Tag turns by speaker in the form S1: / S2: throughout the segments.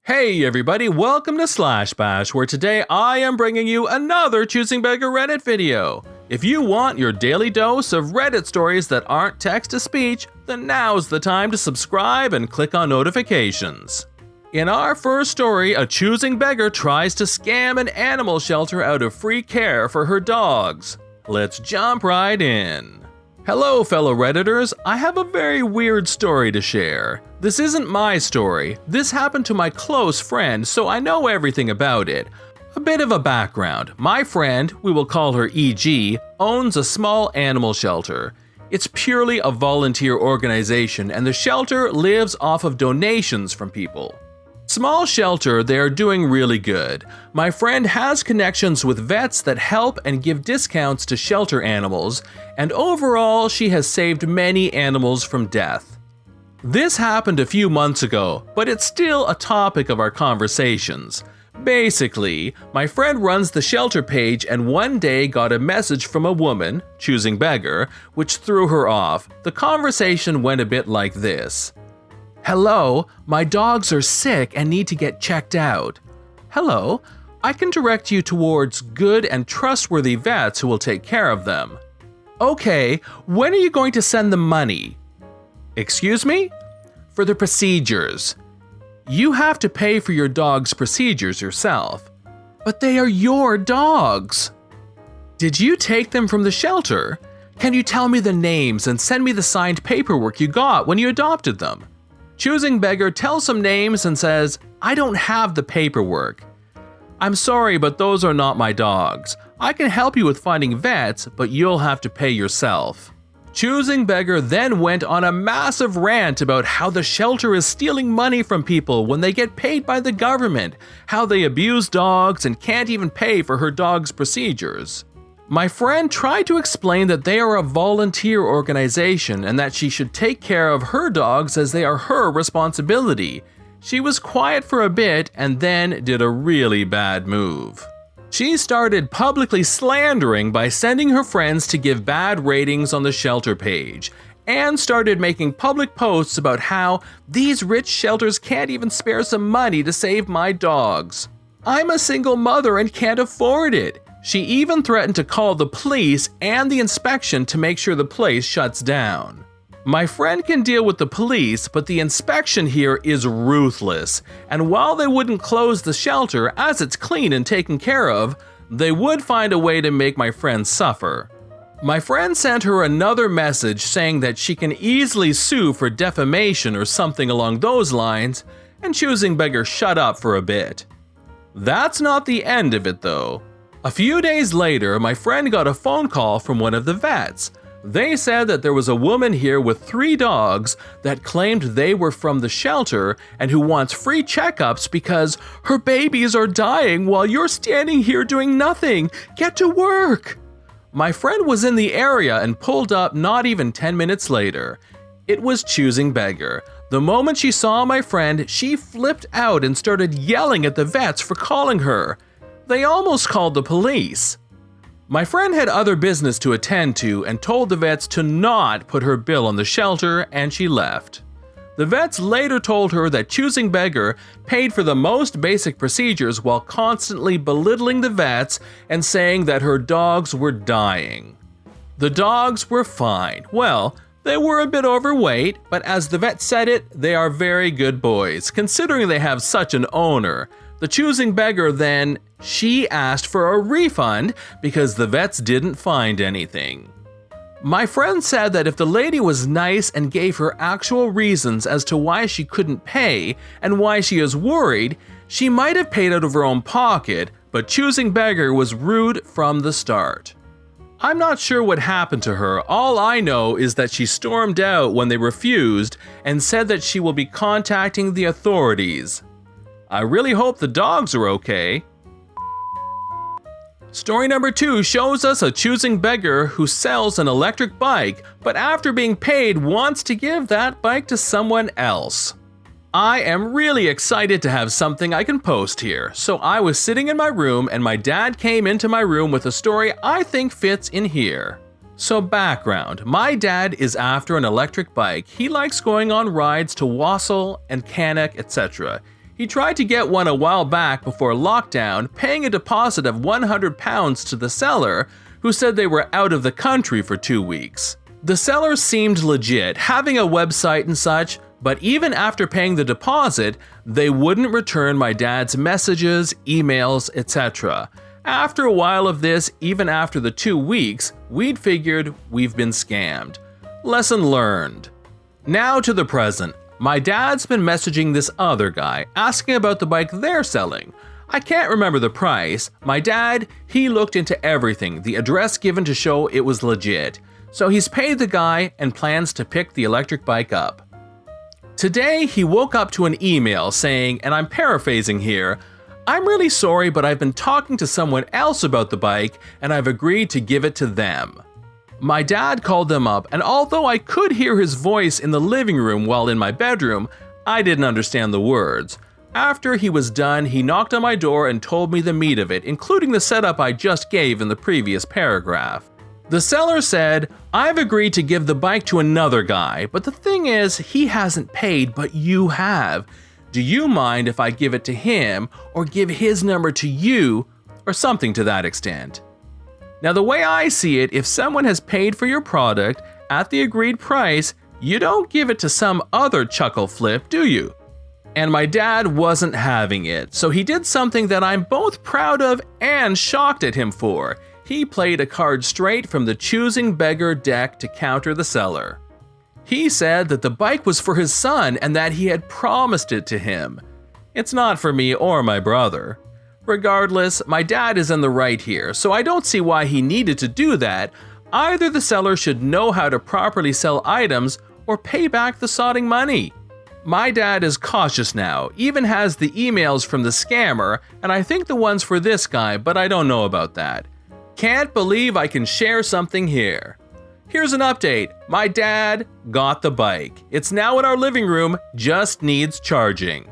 S1: Hey everybody, welcome to Slash Bash, where today I am bringing you another Choosing Beggar Reddit video. If you want your daily dose of Reddit stories that aren't text-to-speech, then now's the time to subscribe and click on notifications. In our first story, a choosing beggar tries to scam an animal shelter out of free care for her dogs. Let's jump right in. Hello fellow Redditors, I have a very weird story to share. This isn't my story, this happened to my close friend, so I know everything about it. A bit of a background, my friend, we will call her EG, owns a small animal shelter. It's purely a volunteer organization and the shelter lives off of donations from people. Small shelter, they are doing really good. My friend has connections with vets that help and give discounts to shelter animals, and overall she has saved many animals from death. This happened a few months ago, but it's still a topic of our conversations. Basically, my friend runs the shelter page and one day got a message from a woman, Choosing Beggar, which threw her off. The conversation went a bit like this. Hello, my dogs are sick and need to get checked out. Hello, I can direct you towards good and trustworthy vets who will take care of them. Okay, when are you going to send them money? Excuse me? For the procedures. You have to pay for your dog's procedures yourself. But they are your dogs. Did you take them from the shelter? Can you tell me the names and send me the signed paperwork you got when you adopted them? Choosing Beggar tells some names and says, I don't have the paperwork. I'm sorry, but those are not my dogs. I can help you with finding vets, but you'll have to pay yourself. Choosing Beggar then went on a massive rant about how the shelter is stealing money from people when they get paid by the government, how they abuse dogs and can't even pay for her dog's procedures. My friend tried to explain that they are a volunteer organization and that she should take care of her dogs as they are her responsibility. She was quiet for a bit and then did a really bad move. She started publicly slandering by sending her friends to give bad ratings on the shelter page, and started making public posts about how these rich shelters can't even spare some money to save my dogs. I'm a single mother and can't afford it. She even threatened to call the police and the inspection to make sure the place shuts down. My friend can deal with the police, but the inspection here is ruthless, and while they wouldn't close the shelter as it's clean and taken care of, they would find a way to make my friend suffer. My friend sent her another message saying that she can easily sue for defamation or something along those lines, and Choosing Beggar shut up for a bit. That's not the end of it though. A few days later, my friend got a phone call from one of the vets. They said that there was a woman here with 3 dogs that claimed they were from the shelter and who wants free checkups because her babies are dying while you're standing here doing nothing. Get to work! My friend was in the area and pulled up not even 10 minutes later. It was Choosing Beggar. The moment she saw my friend, she flipped out and started yelling at the vets for calling her. They almost called the police. My friend had other business to attend to and told the vets to not put her bill on the shelter, and she left. The vets later told her that Choosing Beggar paid for the most basic procedures while constantly belittling the vets and saying that her dogs were dying. The dogs were fine. Well, they were a bit overweight, but as the vet said it, they are very good boys, considering they have such an owner. The Choosing Beggar then, she asked for a refund because the vets didn't find anything. My friend said that if the lady was nice and gave her actual reasons as to why she couldn't pay and why she is worried, she might have paid out of her own pocket, but Choosing Beggar was rude from the start. I'm not sure what happened to her. All I know is that she stormed out when they refused and said that she will be contacting the authorities. I really hope the dogs are okay. Story number 2 shows us a choosing beggar who sells an electric bike, but after being paid wants to give that bike to someone else. I am really excited to have something I can post here, so I was sitting in my room and my dad came into my room with a story I think fits in here. So background, my dad is after an electric bike. He likes going on rides to Wassel and Cannock, etc. He tried to get one a while back before lockdown, paying a deposit of £100 to the seller, who said they were out of the country for 2 weeks. The seller seemed legit, having a website and such, but even after paying the deposit, they wouldn't return my dad's messages, emails, etc. After a while of this, even after the 2 weeks, we'd figured we've been scammed. Lesson learned. Now to the present. My dad's been messaging this other guy, asking about the bike they're selling. I can't remember the price. My dad, he looked into everything, the address given to show it was legit. So he's paid the guy and plans to pick the electric bike up. Today, he woke up to an email saying, and I'm paraphrasing here, "I'm really sorry, but I've been talking to someone else about the bike and I've agreed to give it to them." My dad called them up, and although I could hear his voice in the living room while in my bedroom, I didn't understand the words. After he was done, he knocked on my door and told me the meat of it, including the setup I just gave in the previous paragraph. The seller said, "I've agreed to give the bike to another guy, but the thing is, he hasn't paid, but you have. Do you mind if I give it to him, or give his number to you, or something to that extent?" Now, the way I see it, if someone has paid for your product at the agreed price, you don't give it to some other chuckle flip, do you? And my dad wasn't having it, so he did something that I'm both proud of and shocked at him for. He played a card straight from the Choosing Beggar deck to counter the seller. He said that the bike was for his son and that he had promised it to him. It's not for me or my brother. Regardless, my dad is in the right here, so I don't see why he needed to do that. Either the seller should know how to properly sell items or pay back the sodding money. My dad is cautious now, even has the emails from the scammer, and I think the ones for this guy, but I don't know about that. Can't believe I can share something here. Here's an update. My dad got the bike. It's now in our living room, just needs charging.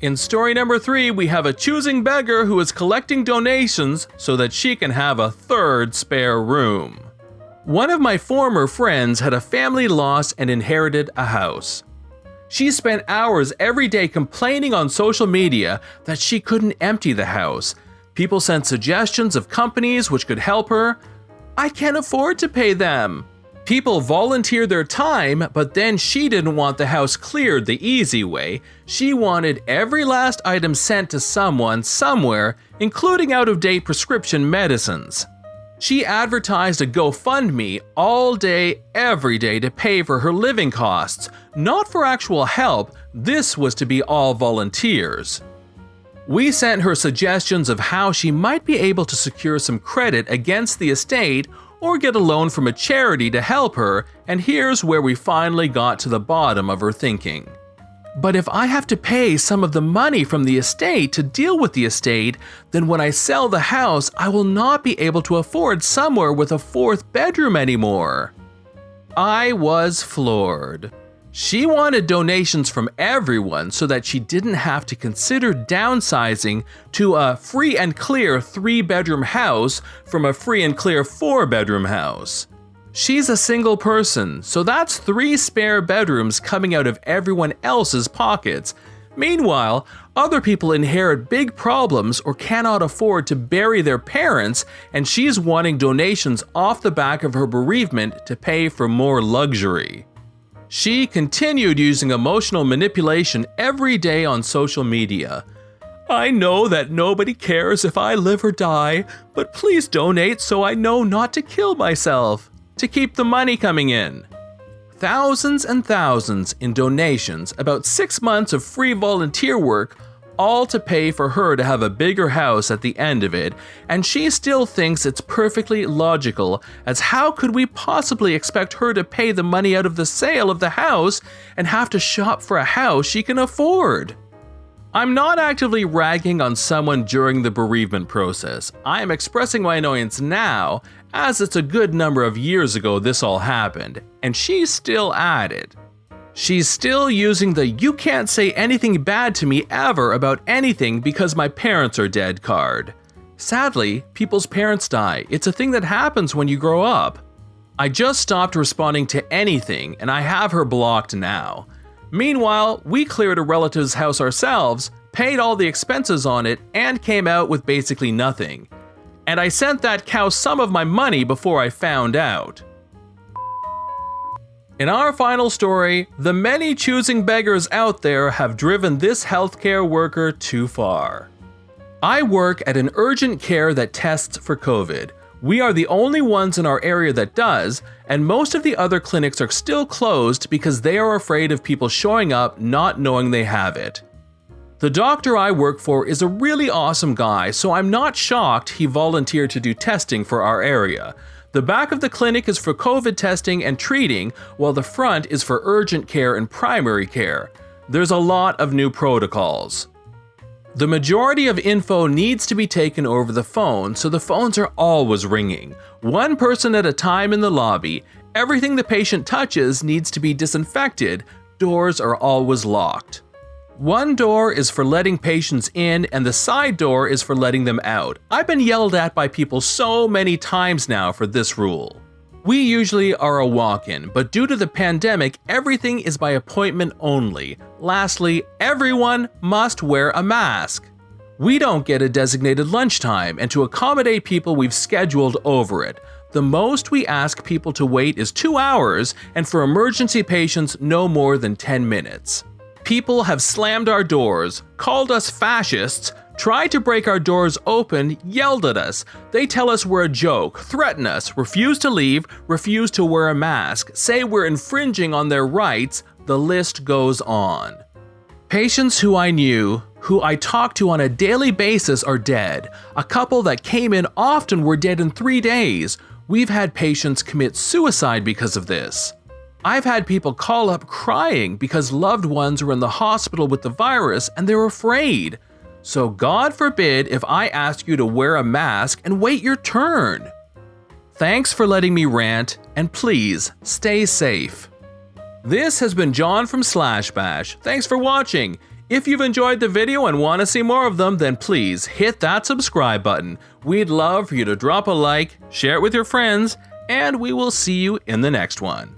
S1: In story number 3, we have a choosing beggar who is collecting donations so that she can have a third spare room. One of my former friends had a family loss and inherited a house. She spent hours every day complaining on social media that she couldn't empty the house. People sent suggestions of companies which could help her. I can't afford to pay them. People volunteered their time, but then she didn't want the house cleared the easy way. She wanted every last item sent to someone, somewhere, including out-of-date prescription medicines. She advertised a GoFundMe all day, every day to pay for her living costs. Not for actual help, this was to be all volunteers. We sent her suggestions of how she might be able to secure some credit against the estate or get a loan from a charity to help her, and here's where we finally got to the bottom of her thinking. But if I have to pay some of the money from the estate to deal with the estate, then when I sell the house, I will not be able to afford somewhere with a 4th bedroom anymore. I was floored. She wanted donations from everyone so that she didn't have to consider downsizing to a free and clear 3-bedroom house from a free and clear 4-bedroom house. She's a single person, so that's 3 spare bedrooms coming out of everyone else's pockets. Meanwhile, other people inherit big problems or cannot afford to bury their parents, and she's wanting donations off the back of her bereavement to pay for more luxury. She continued using emotional manipulation every day on social media. I know that nobody cares if I live or die, but please donate so I know not to kill myself, to keep the money coming in. Thousands and thousands in donations, about 6 months of free volunteer work, all to pay for her to have a bigger house at the end of it, and she still thinks it's perfectly logical, as how could we possibly expect her to pay the money out of the sale of the house and have to shop for a house she can afford? I'm not actively ragging on someone during the bereavement process. I am expressing my annoyance now, as it's a good number of years ago this all happened, and she's still at it. She's still using the "you can't say anything bad to me ever about anything because my parents are dead" card. Sadly, people's parents die. It's a thing that happens when you grow up. I just stopped responding to anything and I have her blocked now. Meanwhile, we cleared a relative's house ourselves, paid all the expenses on it, and came out with basically nothing. And I sent that cow some of my money before I found out. In our final story, the many choosing beggars out there have driven this healthcare worker too far. I work at an urgent care that tests for COVID. We are the only ones in our area that does, and most of the other clinics are still closed because they are afraid of people showing up not knowing they have it. The doctor I work for is a really awesome guy, so I'm not shocked he volunteered to do testing for our area. The back of the clinic is for COVID testing and treating, while the front is for urgent care and primary care. There's a lot of new protocols. The majority of info needs to be taken over the phone, so the phones are always ringing. One person at a time in the lobby. Everything the patient touches needs to be disinfected. Doors are always locked. One door is for letting patients in, and the side door is for letting them out. I've been yelled at by people so many times now for this rule. We usually are a walk-in, but due to the pandemic, everything is by appointment only. Lastly, everyone must wear a mask. We don't get a designated lunchtime, and to accommodate people, we've scheduled over it. The most we ask people to wait is 2 hours, and for emergency patients, no more than 10 minutes. People have slammed our doors, called us fascists, tried to break our doors open, yelled at us. They tell us we're a joke, threaten us, refuse to leave, refuse to wear a mask, say we're infringing on their rights. The list goes on. Patients who I knew, who I talked to on a daily basis, are dead. A couple that came in often were dead in 3 days. We've had patients commit suicide because of this. I've had people call up crying because loved ones were in the hospital with the virus and they're afraid. So God forbid if I ask you to wear a mask and wait your turn. Thanks for letting me rant, and please stay safe. This has been John from /bash. Thanks for watching. If you've enjoyed the video and want to see more of them, then please hit that subscribe button. We'd love for you to drop a like, share it with your friends, and we will see you in the next one.